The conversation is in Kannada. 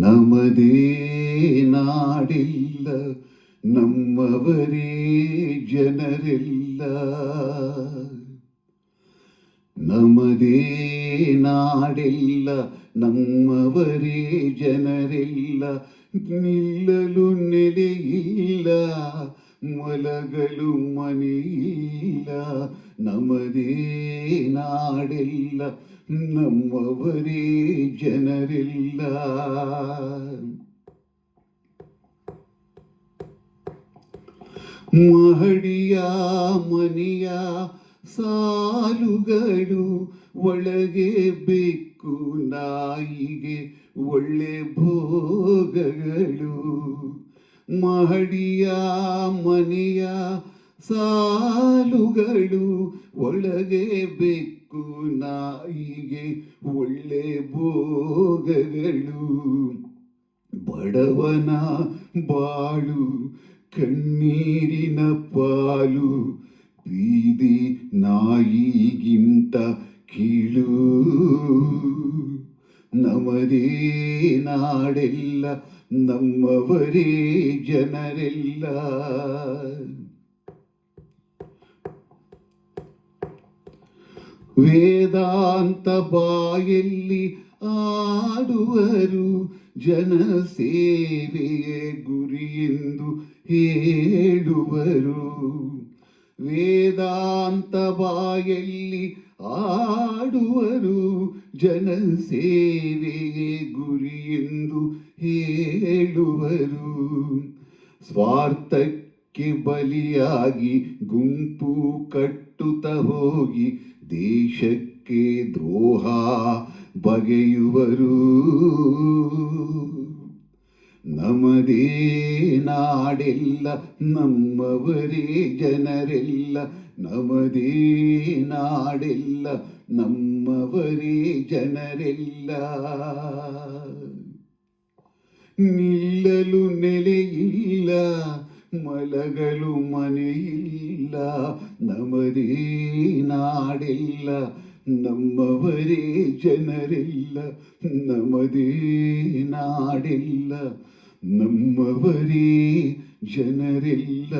ನಮದೇ ನಾಡಿಲ್ಲ, ನಮ್ಮವರೇ ಜನರಿಲ್ಲ. ನಮದೇ ನಾಡಿಲ್ಲ, ನಮ್ಮವರೇ ಜನರಿಲ್ಲ. ನಿಲ್ಲಲು ನೆಲೆಯಿಲ್ಲ, ಮಲಗಲು ಮನೆಯಿಲ್ಲ. ನಮದೇ ನಾಡಿಲ್ಲ, ನಮ್ಮವರೇ ಜನರಿಲ್ಲ. ಮಹಡಿಯ ಮನೆಯ ಸಾಲುಗಳು, ಒಳಗೆ ಬೆಕ್ಕು ನಾಯಿಗೆ ಒಳ್ಳೆ ಭೋಗಗಳು. ಮಹಡಿಯ ಮನೆಯ ಸಾಲುಗಳು, ಒಳಗೆ ಬೆಕ್ಕು ನಾಯಿಗೆ ಒಳ್ಳೆ ಭೋಗಗಳು. ಬಡವನ ಬಾಳು ಕಣ್ಣೀರಿನ ಪಾಲು, ಬೀದಿ ನಾಯಿಗಿಂತ ಕೀಳು. ನಮದೇ ನಾಡೆಲ್ಲ, ನಮ್ಮವರೇ ಜನರೆಲ್ಲ. ವೇದಾಂತ ಬಾಯಲ್ಲಿ ಆಡುವರು, ಜನಸೇವೆಯೇ ಗುರಿಯೆಂದು ಹೇಳುವರು. ವೇದಾಂತ ಬಾಯಲ್ಲಿ ಆಡುವರು, ಜನಸೇವೆಯೇ ಗುರಿಯೆಂದು ಹೇಳುವರು. ಸ್ವಾರ್ಥಕ್ಕೆ ಬಲಿಯಾಗಿ ಗುಂಪು ಕಟ್ಟುತ್ತ ಹೋಗಿ ದೇಶಕ್ಕೆ ದ್ರೋಹ ಬಗೆಯುವರು. ನಮದೇ ನಾಡೆಲ್ಲ, ನಮ್ಮವರೇ ಜನರೆಲ್ಲ. ನಮದೇ ನಾಡೆಲ್ಲ, ನಮ್ಮವರೇ ಜನರೆಲ್ಲ. ನಿಲ್ಲಲು ನೆಲೆಯಿಲ್ಲ, ಮಲಗಲು ಮನೆಯಿಲ್ಲ. ನಮದೇ ನಾಡೆಲ್ಲ, ನಮ್ಮವರೇ ಜನರೆಲ್ಲ. ನಮದೇ ನಾಡೆಲ್ಲ, ನಮ್ಮವರೇ ಜನರೆಲ್ಲ.